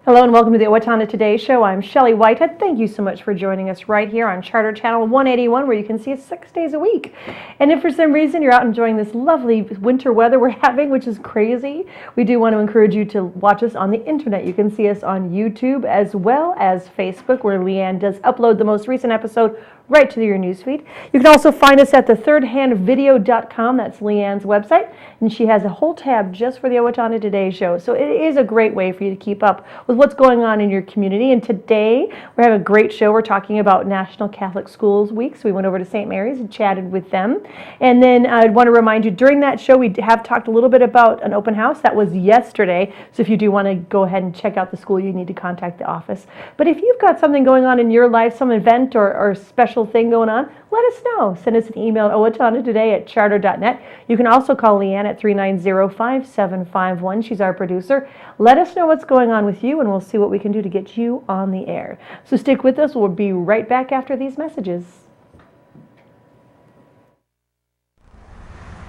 Hello and welcome to the Owatonna Today Show. I'm Shelley Whitehead. Thank you so much for joining us right here on Charter Channel 181, where you can see us 6 days a week. And if for some reason you're out enjoying this lovely winter weather we're having, which is crazy, we do want to encourage you to watch us on the internet. You can see us on YouTube as well as Facebook, where Leanne does upload the most recent episode right to your newsfeed. You can also find us at thethirdhandvideo.com. That's Leanne's website, and she has a whole tab just for the Owatonna Today Show. So it is a great way for you to keep up with what's going on in your community. And today we have a great show. We're talking about National Catholic Schools Week. So we went over to St. Mary's and chatted with them. And then I want to remind you, during that show we have talked a little bit about an open house. That was yesterday. So if you do want to go ahead and check out the school, you need to contact the office. But if you've got something going on in your life, some event or special thing going on, let us know. Send us an email at owatonnatoday@charter.net. You can also call Leanne at 390-5751. She's our producer. Let us know what's going on with you, and we'll see what we can do to get you on the air. So stick with us. We'll be right back after these messages.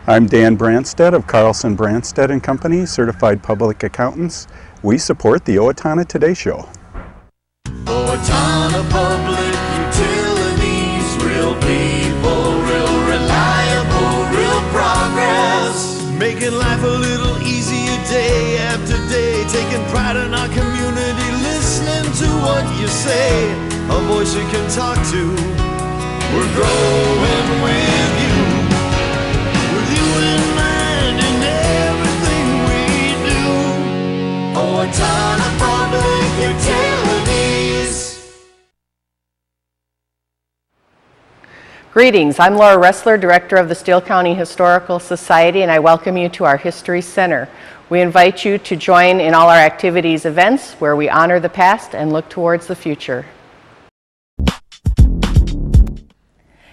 I'm Dan Branstad of Carlson Branstad and Company, Certified Public Accountants. We support the Owatonna Today Show. Owatonna Public Utilities, real people, real reliable, real progress. Making life a little easier day after day, taking pride in our community, listening to what you say, a voice you can talk to. We're growing with you in mind in everything we do. Owatonna Public Utilities. Greetings, I'm Laura Ressler, Director of the Steele County Historical Society, and I welcome you to our History Center. We invite you to join in all our activities events where we honor the past and look towards the future.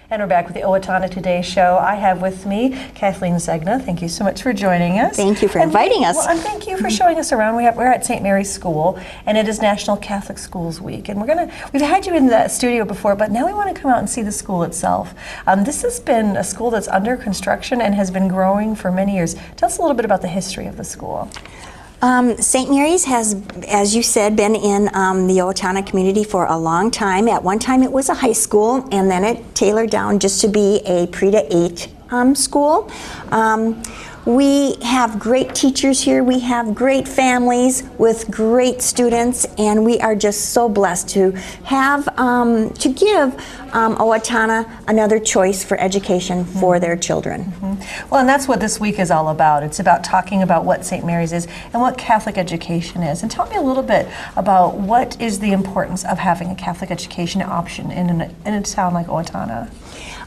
And we're back with the Owatonna Today Show. I have with me Kathleen Zegna. Thank you so much for joining us. Thank you for inviting us. Well, and thank you for showing us around. We're at St. Mary's School, and it is National Catholic Schools Week. And we've had you in the studio before, but now we want to come out and see the school itself. This has been a school that's under construction and has been growing for many years. Tell us a little bit about the history of the school. St. Mary's has, as you said, been in the Owatonna community for a long time. At one time it was a high school, and then it tailored down just to be a pre-to-8 school. We have great teachers here. We have great families with great students, and we are just so blessed to have to give Owatonna another choice for education for their children. Mm-hmm. Well, and that's what this week is all about. It's about talking about what St. Mary's is and what Catholic education is. And tell me a little bit about what is the importance of having a Catholic education option in a town like Owatonna.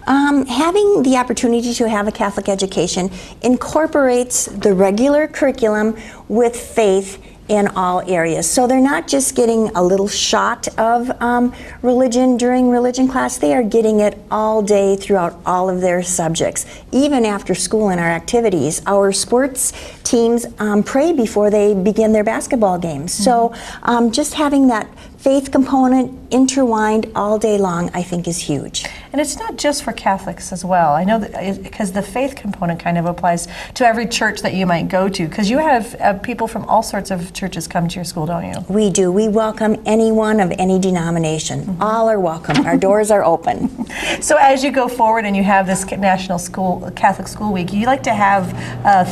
Having the opportunity to have a Catholic education incorporates the regular curriculum with faith in all areas. So they're not just getting a little shot of religion during religion class, they are getting it all day throughout all of their subjects. Even after school in our activities, our sports teams pray before they begin their basketball games. So just having that faith component intertwined all day long, I think, is huge. And it's not just for Catholics as well. I know that because the faith component kind of applies to every church that you might go to, because you have people from all sorts of churches come to your school, don't you? We do. We welcome anyone of any denomination. All are welcome. Our doors are open. So as you go forward and you have this National Catholic School Week, you like to have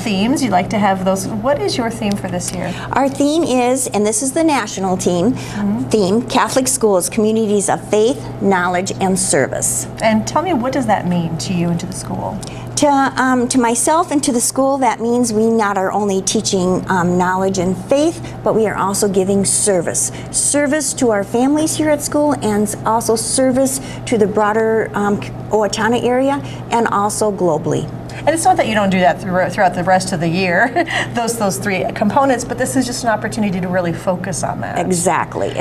themes. You like to have those. What is your theme for this year? Our theme is, and this is the national theme, Catholic Schools, Communities of Faith, Knowledge, and Service. And tell me, what does that mean to you and to the school? To myself and to the school, that means we not are only teaching knowledge and faith, but we are also giving service. Service to our families here at school, and also service to the broader Owatonna area, and also globally. And it's not that you don't do that throughout the rest of the year, those three components, but this is just an opportunity to really focus on that. Exactly.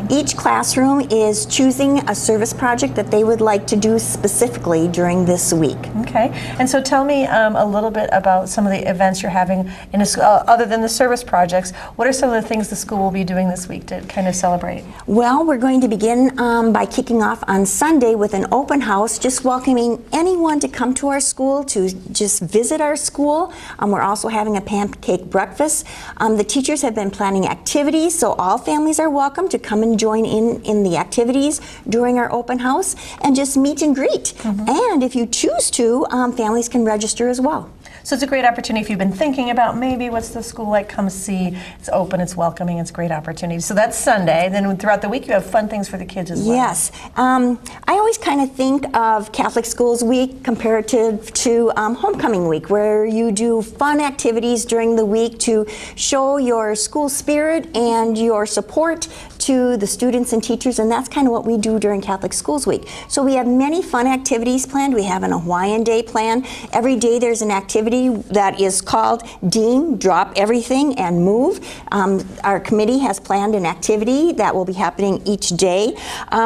Each classroom is choosing a service project that they would like to do specifically during this week. Okay, and so tell me a little bit about some of the events you're having in a school, other than the service projects. What are some of the things the school will be doing this week to kind of celebrate? Well, we're going to begin by kicking off on Sunday with an open house, just welcoming anyone to come to our school to just visit our school. We're also having a pancake breakfast. The teachers have been planning activities, so all families are welcome to come and join in the activities during our open house and just meet and greet. And if you choose to, families can register as well. So it's a great opportunity if you've been thinking about maybe what's the school like, come see. It's open, it's welcoming, it's a great opportunity. So that's Sunday. Then throughout the week you have fun things for the kids as well. Yes. I always kind of think of Catholic Schools Week comparative to Homecoming Week, where you do fun activities during the week to show your school spirit and your support to the students and teachers, and that's kind of what we do during Catholic Schools Week. So we have many fun activities planned. We have an Hawaiian Day planned. Every day there's an activity that is called Deem, Drop Everything and Move. Our committee has planned an activity that will be happening each day.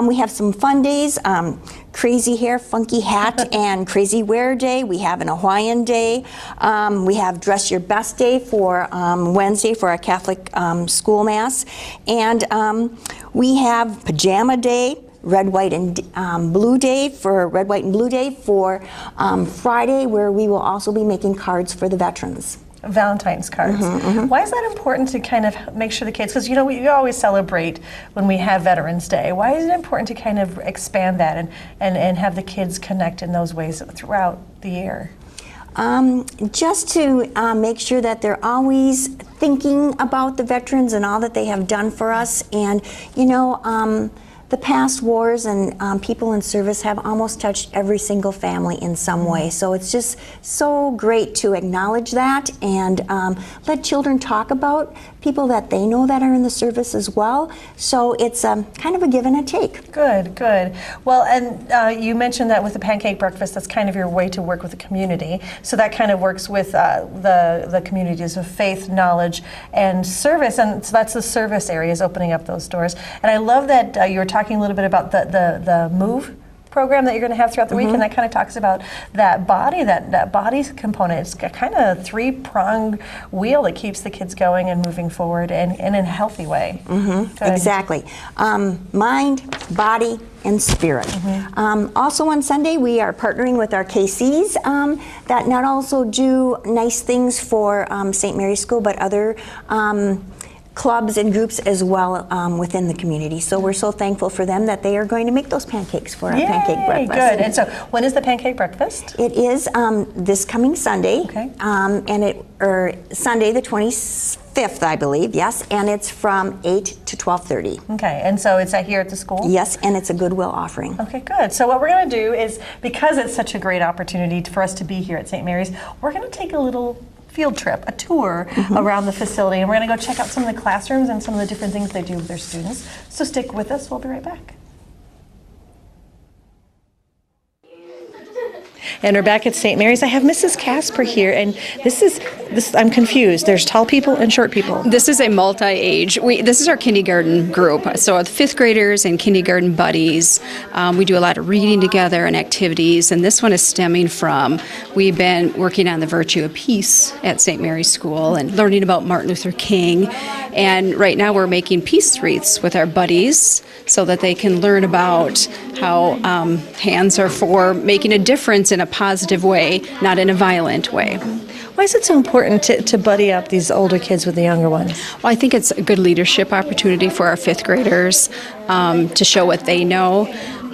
We have some fun days. Crazy hair, funky hat, and crazy wear day. We have an Hawaiian Day. We have Dress Your Best Day for Wednesday for our Catholic school mass. And we have Pajama Day, Red, White, and Blue Day for Red, White, and Blue Day for Friday, where we will also be making cards for the veterans. Valentine's cards. Why is that important to kind of make sure the kids, because you know we always celebrate when we have Veterans Day. Why is it important to kind of expand that and have the kids connect in those ways throughout the year? Just to make sure that they're always thinking about the veterans and all that they have done for us. And you know, the past wars and people in service have almost touched every single family in some way. So it's just so great to acknowledge that and let children talk about people that they know that are in the service as well. So it's kind of a give and a take. Good, good. Well, and you mentioned that with the pancake breakfast, that's kind of your way to work with the community. So that kind of works with the communities of faith, knowledge, and service. And so that's the service areas opening up those doors. And I love that you were talking a little bit about the MOVE program that you're going to have throughout the week, and that kind of talks about that body, that body component. It's kind of a three-pronged wheel that keeps the kids going and moving forward and in a healthy way. Exactly. Mind, body, and spirit. Also on Sunday, we are partnering with our KCs that not also do nice things for St. Mary's School, but other clubs and groups as well within the community. So we're so thankful for them that they are going to make those pancakes for our pancake breakfast. Good. And so when is the pancake breakfast? It is this coming Sunday. Okay. Sunday the 25th, I believe, yes, and it's from 8 to 12:30. Okay, and so it's here at the school? Yes, and it's a goodwill offering. Okay, good. So what we're going to do is, because it's such a great opportunity for us to be here at St. Mary's, we're going to take a little field trip, a tour around the facility, and we're going to go check out some of the classrooms and some of the different things they do with their students. So stick with us, we'll be right back. And we're back at St. Mary's. I have Mrs. Casper here, and this I'm confused. There's tall people and short people. This is a multi-age. This is our kindergarten group. So the fifth graders and kindergarten buddies. We do a lot of reading together and activities, and this one is stemming from, we've been working on the virtue of peace at St. Mary's School and learning about Martin Luther King. And right now we're making peace wreaths with our buddies so that they can learn about how hands are for making a difference in a positive way, not in a violent way. Why is it so important to buddy up these older kids with the younger ones? Well, I think it's a good leadership opportunity for our fifth graders to show what they know.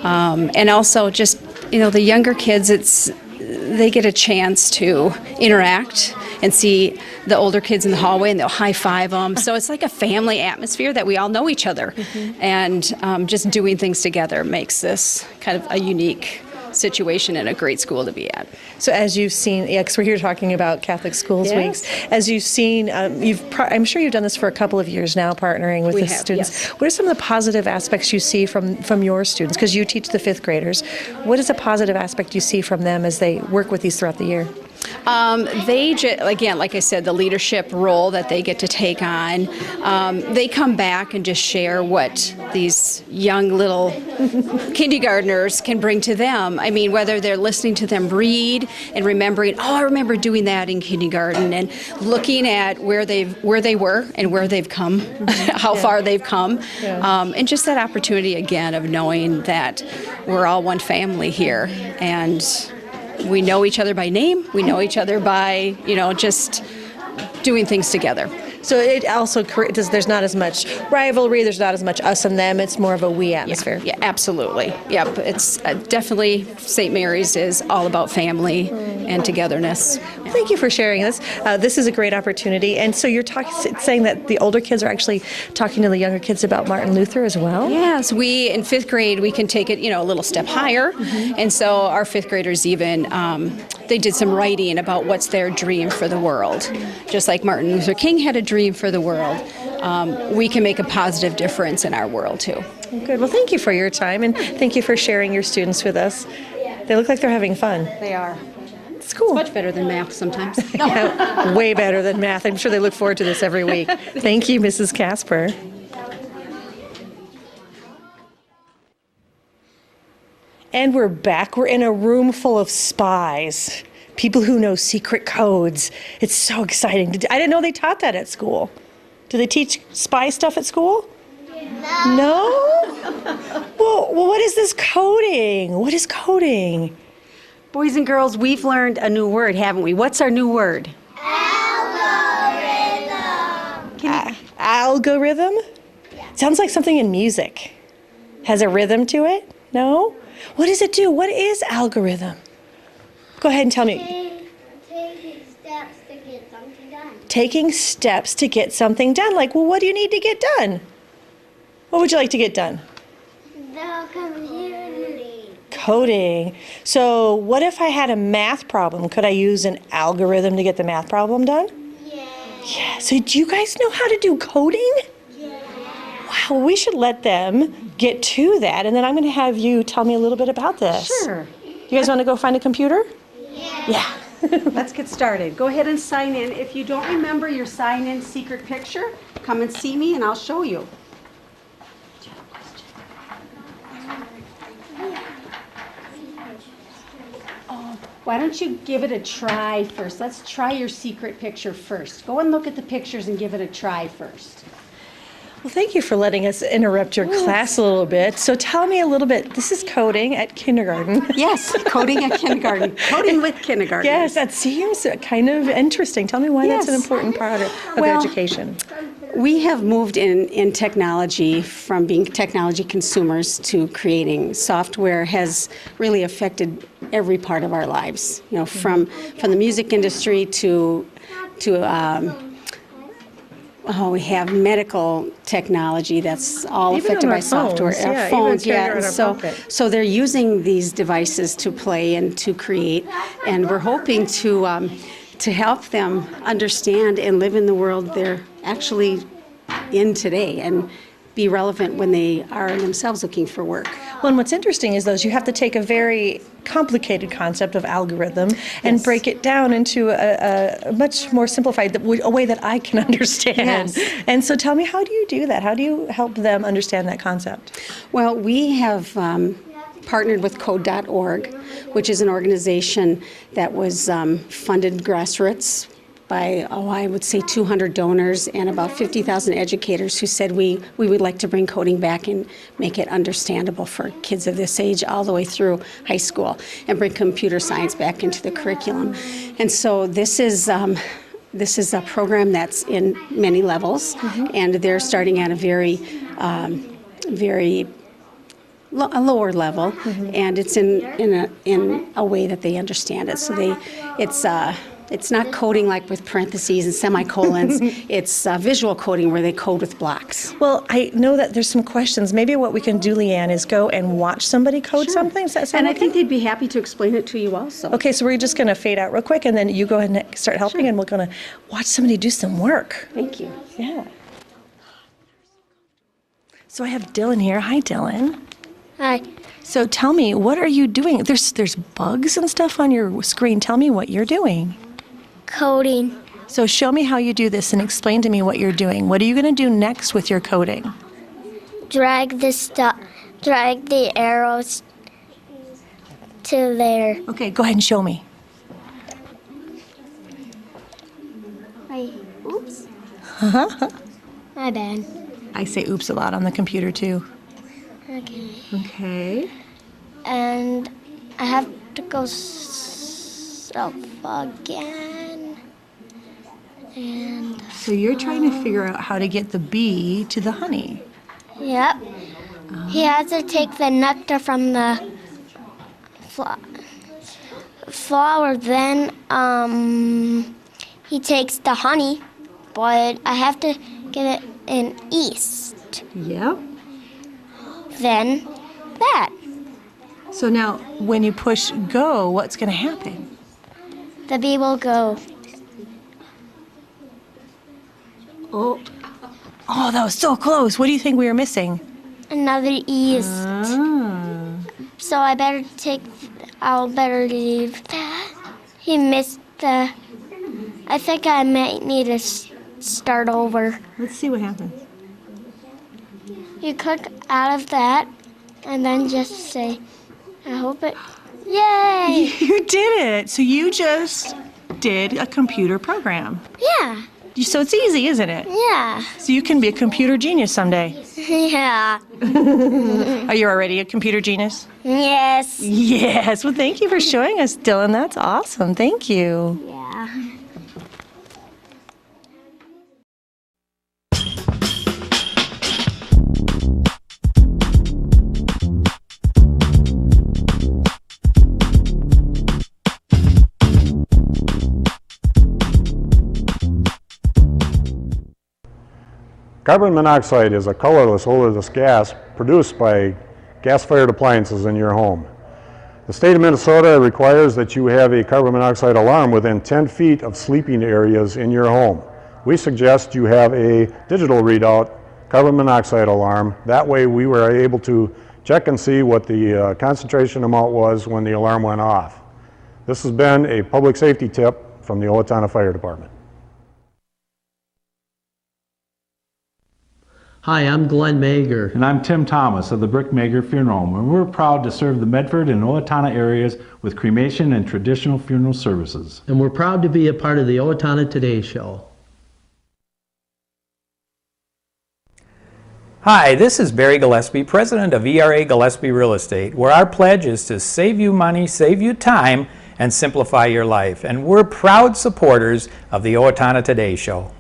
And also just, the younger kids, they get a chance to interact and see the older kids in the hallway, and they'll high-five them. So it's like a family atmosphere that we all know each other. And just doing things together makes this kind of a unique situation and a great school to be at. So as you've seen, because we're here talking about Catholic Schools Weeks, as you've seen, I'm sure you've done this for a couple of years now, partnering with students. Yes. What are some of the positive aspects you see from your students? Because you teach the fifth graders. What is a positive aspect you see from them as they work with these throughout the year? Again, like I said, the leadership role that they get to take on, they come back and just share what these young little kindergartners can bring to them. I mean, whether they're listening to them read and remembering, I remember doing that in kindergarten, and looking at where they were and where they've come, how far they've come, and just that opportunity again of knowing that we're all one family here, and we know each other by name. We know each other by, just doing things together. So it also there's not as much rivalry, there's not as much us and them, it's more of a we atmosphere. Yeah, absolutely. Yep, it's definitely St. Mary's is all about family and togetherness. Thank you for sharing this. This is a great opportunity. And so you're saying that the older kids are actually talking to the younger kids about Martin Luther as well? Yes, we in fifth grade we can take it a little step higher, and so our fifth graders even they did some writing about what's their dream for the world. Just like Martin Luther King had a dream for the world, we can make a positive difference in our world too. Good. Well, thank you for your time, and thank you for sharing your students with us. They look like they're having fun. They are. It's cool. Much better than math sometimes. Yeah, way better than math. I'm sure they look forward to this every week. Thank you, Mrs. Casper. And we're back. We're in a room full of spies, people who know secret codes. It's so exciting. I didn't know they taught that at school. Do they teach spy stuff at school? No? Well, what is this coding? What is coding? Boys and girls, we've learned a new word, haven't we? What's our new word? Algorithm. Algorithm? Sounds like something in music. Has a rhythm to it? No? What does it do? What is algorithm? Go ahead and tell me. Taking steps to get something done. Taking steps to get something done. Like, well, what do you need to get done? What would you like to get done? The computer. Coding. So what if I had a math problem? Could I use an algorithm to get the math problem done? Yeah. So do you guys know how to do coding? Yeah. Wow, we should let them get to that, and then I'm going to have you tell me a little bit about this. Sure. You guys want to go find a computer? Yeah. Let's get started. Go ahead and sign in. If you don't remember your sign-in secret picture, come and see me and I'll show you. Why don't you give it a try first? Let's try your secret picture first. Go and look at the pictures and give it a try first. Well, thank you for letting us interrupt your class a little bit. So tell me a little bit. This is coding at kindergarten. Yes, coding at kindergarten. Coding with kindergarten. Yes, that seems kind of interesting. Tell me why that's an Yes. important part of Well, education. We have moved in technology from being technology consumers to creating. Software has really affected every part of our lives. From the music industry to we have medical technology that's all Even affected on by our software. phones, yeah, Our phones, even carry yeah. it in And our pocket. so they're using these devices to play and to create, and we're hoping to help them understand and live in the world they're actually in today and be relevant when they are themselves looking for work. Well, and what's interesting is you have to take a very complicated concept of algorithm and Yes. break it down into a much more simplified, a way that I can understand. Yes. And so tell me, how do you do that? How do you help them understand that concept? Well, we have partnered with Code.org, which is an organization that was funded grassroots by, I would say 200 donors and about 50,000 educators who said we would like to bring coding back and make it understandable for kids of this age all the way through high school and bring computer science back into the curriculum. And so this is a program that's in many levels, and they're starting at a very a lower level, and it's in a way that they understand it. So it's not coding like with parentheses and semicolons. It's visual coding where they code with blocks. Well, I know that there's some questions. Maybe what we can do, Leanne, is go and watch somebody code something. Does that sound And I okay? think they'd be happy to explain it to you also. Okay, so we're just going to fade out real quick, and then you go ahead and start helping, and we're going to watch somebody do some work. Thank you. Yeah. So I have Dylan here. Hi, Dylan. Hi. So tell me, what are you doing? There's bugs and stuff on your screen. Tell me what you're doing. Coding. So show me how you do this and explain to me what you're doing. What are you going to do next with your coding? Drag the arrows to there. Okay, go ahead and show me. Oops. My bad. I say oops a lot on the computer too. Okay. Okay. And I have to go myself again. And So you're trying to figure out how to get the bee to the honey. yep, he has to take the nectar from the flower. Then he takes the honey, but I have to get it in east. Yep. Then that. So now when you push go, what's going to happen? The bee will go. Oh, that was so close. What do you think we were missing? Another east. Ah. So I'll better leave. He missed the. I think I might need to start over. Let's see what happens. You click out of that, and then just say, I hope it. Yay! You did it. So you just did a computer program. Yeah, So it's easy, isn't it? yeah, So you can be a computer genius someday. yeah. Are you already a computer genius? Yes. Yes. Well, thank you for showing us, Dylan. That's awesome. Thank you. Yeah. Carbon monoxide is a colorless, odorless gas produced by gas-fired appliances in your home. The state of Minnesota requires that you have a carbon monoxide alarm within 10 feet of sleeping areas in your home. We suggest you have a digital readout carbon monoxide alarm. That way we were able to check and see what the concentration amount was when the alarm went off. This has been a public safety tip from the Owatonna Fire Department. Hi, I'm Glenn Mager. And I'm Tim Thomas of the Brick Mager Funeral Home, and we're proud to serve the Medford and Owatonna areas with cremation and traditional funeral services. And we're proud to be a part of the Owatonna Today Show. Hi, this is Barry Gillespie, president of ERA Gillespie Real Estate, where our pledge is to save you money, save you time, and simplify your life. And we're proud supporters of the Owatonna Today Show.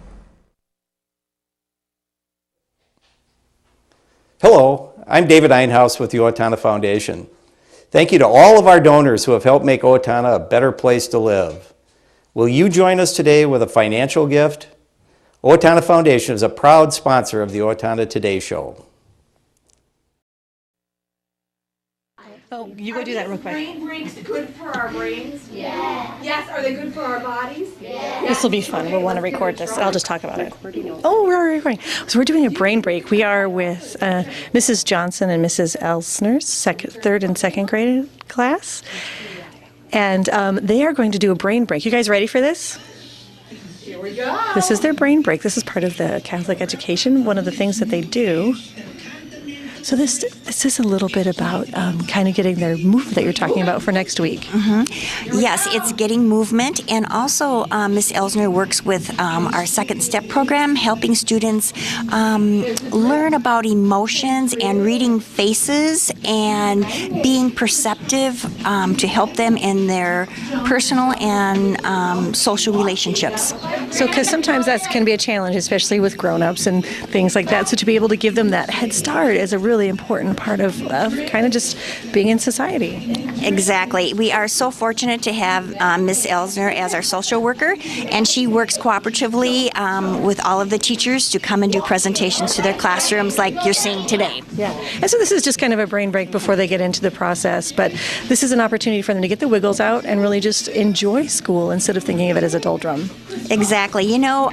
Hello, I'm David Einhaus with the Owatonna Foundation. Thank you to all of our donors who have helped make Owatonna a better place to live. Will you join us today with a financial gift? Owatonna Foundation is a proud sponsor of the Owatonna Today Show. Oh, you go do that real quick. Are brain breaks good for our brains? Yeah. Yes. Are they good for our bodies? Yeah. This will be fun. We'll want to record this. I'll just talk about it. Oh, we're recording. So we're doing a brain break. We are with Mrs. Johnson and Mrs. Elsner's third and second grade class. And they are going to do a brain break. You guys ready for this? Here we go. This is their brain break. This is part of the Catholic education, one of the things that they do. So this is a little bit about kind of getting their movement that you're talking about for next week. Mm-hmm. Yes, it's getting movement, and also Ms. Elsner works with our Second Step program, helping students learn about emotions and reading faces and being perceptive to help them in their personal and social relationships. So, because sometimes that can be a challenge, especially with grown-ups and things like that. So to be able to give them that head start is a really important part of kind of just being in society. Exactly. We are so fortunate to have Ms. Elsner as our social worker, and she works cooperatively with all of the teachers to come and do presentations to their classrooms like you're seeing today. Yeah. And so this is just kind of a brain break before they get into the process, but this is an opportunity for them to get the wiggles out and really just enjoy school instead of thinking of it as a doldrum. Exactly. You know,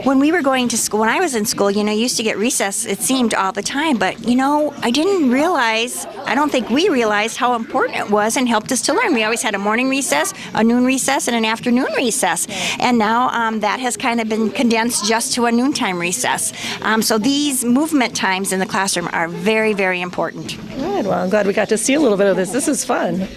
when we were going to school, when I was in school, you know, you used to get recess, it seemed, all the time, but you know, I don't think we realized how important it was and helped us to learn. We always had a morning recess, a noon recess, and an afternoon recess. And now that has kind of been condensed just to a noontime recess. So these movement times in the classroom are very, very important. Good. Well, I'm glad we got to see a little bit of this. This is fun.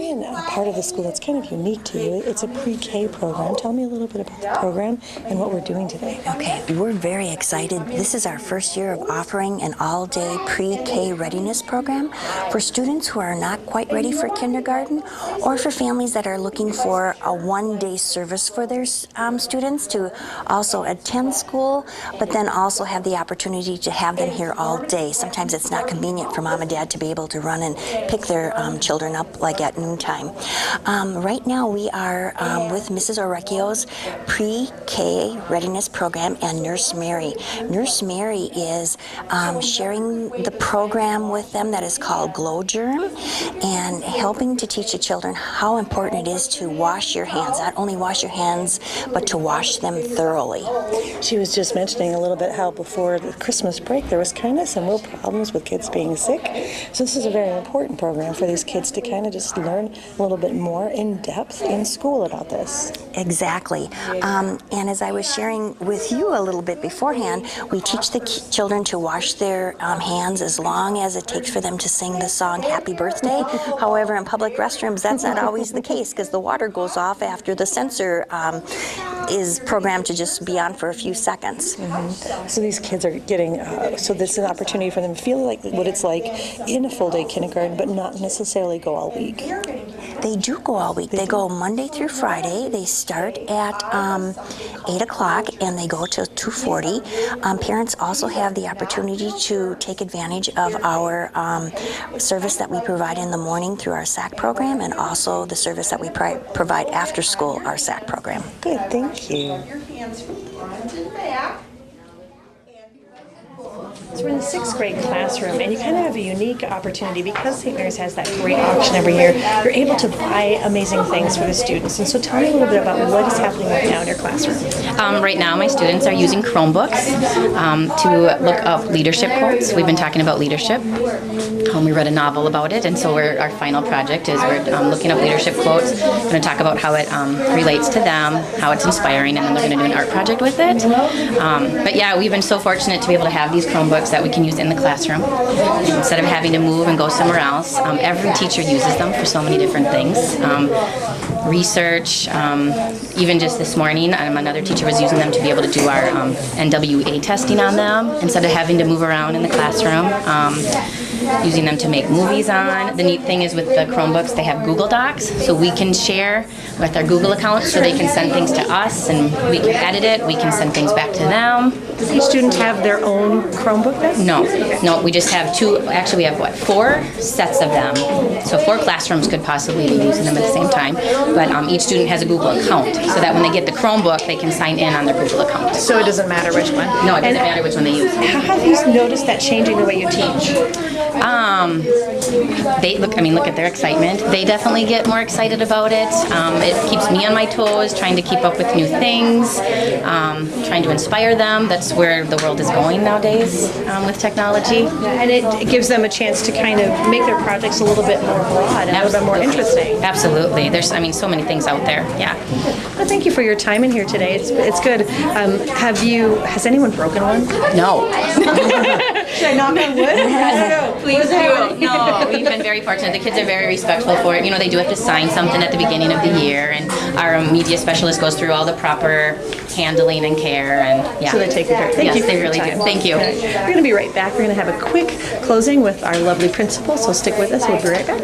in a part of the school that's kind of unique to you. It's a pre-K program. Tell me a little bit about the program and what we're doing today. Okay, we're very excited. This is our first year of offering an all-day pre-K readiness program for students who are not quite ready for kindergarten, or for families that are looking for a one-day service for their students to also attend school, but then also have the opportunity to have them here all day. Sometimes it's not convenient for mom and dad to be able to run and pick their children up like at noontime. Right now we are with Mrs. Orecchio's pre-K readiness program and Nurse Mary. Nurse Mary is sharing the program with them that is called Glow Germ, and helping to teach the children how important it is to wash your hands. Not only wash your hands, but to wash them thoroughly. She was just mentioning a little bit how before the Christmas break there was kind of some real problems with kids being sick. So this is a very important program for these kids to kind of just learn a little bit more in depth in school about this. Exactly. And as I was sharing with you a little bit beforehand, we teach the children to wash their hands as long as it takes for them to sing the song Happy Birthday. However, in public restrooms, that's not always the case because the water goes off after the sensor is programmed to just be on for a few seconds. So these kids are getting, so this is an opportunity for them to feel like what it's like in a full day kindergarten, but not necessarily go all week. They do go all week. They go Monday through Friday. They start at 8 o'clock and they go till 2:40. Parents also have the opportunity to take advantage of our service that we provide in the morning through our SAC program, and also the service that we provide after school, our SAC program. Good, thank you. Your hands from front and back. So we're in the 6th grade classroom, and you kind of have a unique opportunity because St. Mary's has that great auction every year. You're able to buy amazing things for the students. And so tell me a little bit about what is happening right now in your classroom. Right now, my students are using Chromebooks to look up leadership quotes. We've been talking about leadership. We read a novel about it, and so our final project is we're looking up leadership quotes. We're going to talk about how it relates to them, how it's inspiring, and then they're going to do an art project with it. But yeah, we've been so fortunate to be able to have these Chromebooks that we can use in the classroom instead of having to move and go somewhere else. Every teacher uses them for so many different things. Research, even just this morning, another teacher was using them to be able to do our NWA testing on them instead of having to move around in the classroom. Using them to make movies on. The neat thing is with the Chromebooks, they have Google Docs, so we can share with our Google account, so they can send things to us and we can edit it, we can send things back to them. Does each student have their own Chromebook then? No, we just have 2, actually we have 4 sets of them. So 4 classrooms could possibly be using them at the same time, but each student has a Google account, so that when they get the Chromebook, they can sign in on their Google account. So it doesn't matter which one? No, it doesn't matter which one they use. How have you noticed that changing the way you teach? They look at their excitement. They definitely get more excited about it. It keeps me on my toes, trying to keep up with new things, trying to inspire them. That's where the world is going nowadays with technology. And it gives them a chance to kind of make their projects a little bit more broad and a little bit more interesting. Absolutely. There's, so many things out there. Yeah. Well, thank you for your time in here today. It's good. Has anyone broken one? No. Should I knock on wood? I don't know. Please do. No, we've been very fortunate. The kids are very respectful for it. They do have to sign something at the beginning of the year, and our media specialist goes through all the proper handling and care. And yeah. So they take care. Thank you for they your really time. do. Thank you. We're going to be right back. We're going to have a quick closing with our lovely principal, so stick with us. We'll be right back.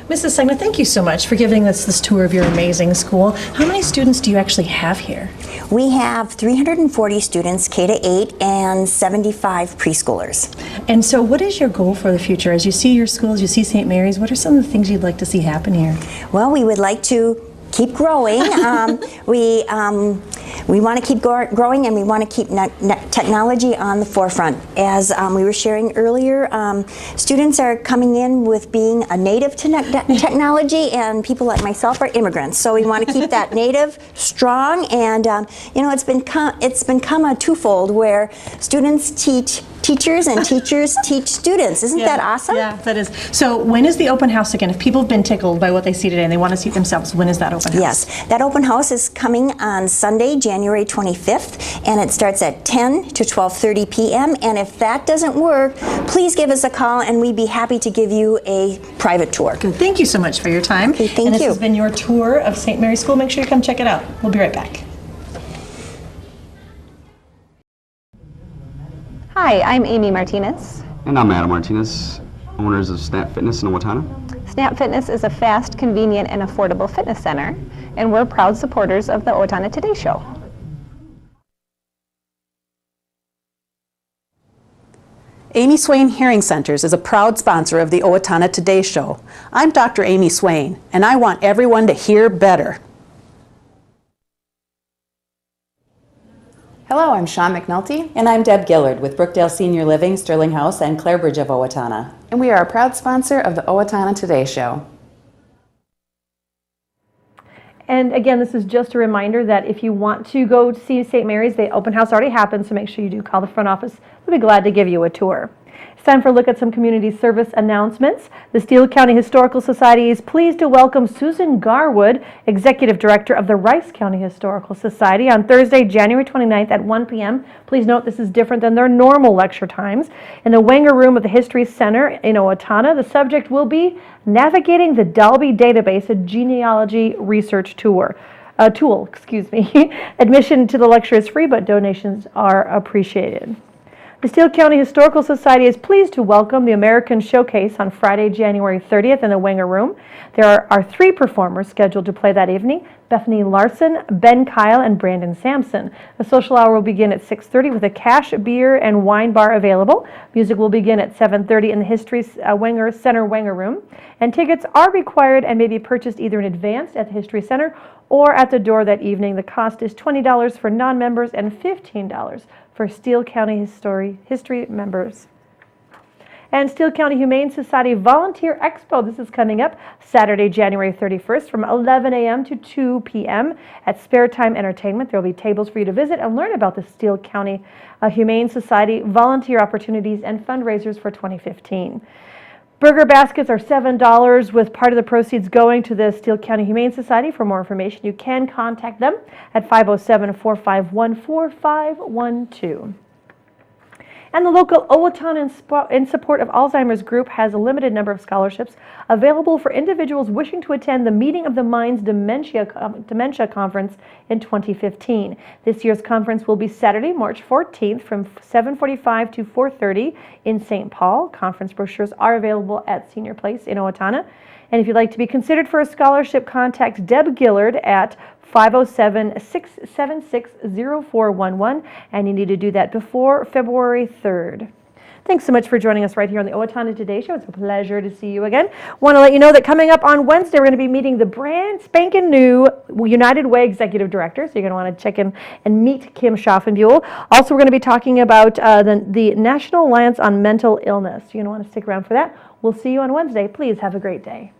Mrs. Segna, thank you so much for giving us this tour of your amazing school. How many students do you actually have here? We have 340 students, K-8, and 75 preschoolers. And so what is your goal for the future? As you see your schools, you see St. Mary's, what are some of the things you'd like to see happen here? Well, we would like to keep growing. We want to keep growing, and we want to keep technology on the forefront. As we were sharing earlier, students are coming in with being a native to technology, and people like myself are immigrants. So we want to keep that native strong, and it's become a twofold where students teach teachers, and teachers teach students. Isn't that awesome? Yeah, that is. So when is the open house again? If people have been tickled by what they see today and they want to see it themselves, when is that open house? Yes, that open house is coming on Sunday, January 25th, and it starts at 10 to 12:30 p.m. And if that doesn't work, please give us a call and we'd be happy to give you a private tour. Good. Thank you so much for your time. Okay, thank and this you. has been your tour of St. Mary's School. Make sure you come check it out. We'll be right back. Hi, I'm Amy Martinez. And I'm Adam Martinez, owners of Snap Fitness in Owatonna. Snap Fitness is a fast, convenient, and affordable fitness center, and we're proud supporters of the Owatonna Today Show. Amy Swain Hearing Centers is a proud sponsor of the Owatonna Today Show. I'm Dr. Amy Swain, and I want everyone to hear better. Hello, I'm Sean McNulty. And I'm Deb Gillard with Brookdale Senior Living, Sterling House, and Clarebridge of Owatonna. And we are a proud sponsor of the Owatonna Today Show. And again, this is just a reminder that if you want to go see St. Mary's, the open house already happened, so make sure you do call the front office. We'll be glad to give you a tour. It's time for a look at some community service announcements. The Steele County Historical Society is pleased to welcome Susan Garwood, Executive Director of the Rice County Historical Society, on Thursday, January 29th at 1 p.m. Please note this is different than their normal lecture times. In the Wenger Room of the History Center in Owatonna, the subject will be Navigating the Dalby Database, a genealogy research tool. Admission to the lecture is free, but donations are appreciated. The Steele County Historical Society is pleased to welcome the American Showcase on Friday, January 30th in the Wenger Room. There are 3 performers scheduled to play that evening: Bethany Larson, Ben Kyle, and Brandon Sampson. The social hour will begin at 6:30 with a cash, beer, and wine bar available. Music will begin at 7:30 in the History Center Wenger Room. And tickets are required and may be purchased either in advance at the History Center or at the door that evening. The cost is $20 for non-members and $15 for Steele County History members. And Steele County Humane Society Volunteer Expo. This is coming up Saturday, January 31st from 11 a.m. to 2 p.m. at Spare Time Entertainment. There will be tables for you to visit and learn about the Steele County Humane Society volunteer opportunities and fundraisers for 2015. Burger baskets are $7, with part of the proceeds going to the Steele County Humane Society. For more information, you can contact them at 507-451-4512. And the local Owatonna in Support of Alzheimer's group has a limited number of scholarships available for individuals wishing to attend the Meeting of the Minds Dementia Conference in 2015. This year's conference will be Saturday, March 14th from 7:45 to 4:30 in St. Paul. Conference brochures are available at Senior Place in Owatonna. And if you'd like to be considered for a scholarship, contact Deb Gillard at 507-676-0411, and you need to do that before February 3rd. Thanks so much for joining us right here on the Owatonna Today Show. It's a pleasure to see you again. Want to let you know that coming up on Wednesday, we're going to be meeting the brand spanking new United Way Executive Director, so you're going to want to check in and meet Kim Schaffenbuhl. Also, we're going to be talking about the National Alliance on Mental Illness. You're going to want to stick around for that. We'll see you on Wednesday. Please have a great day.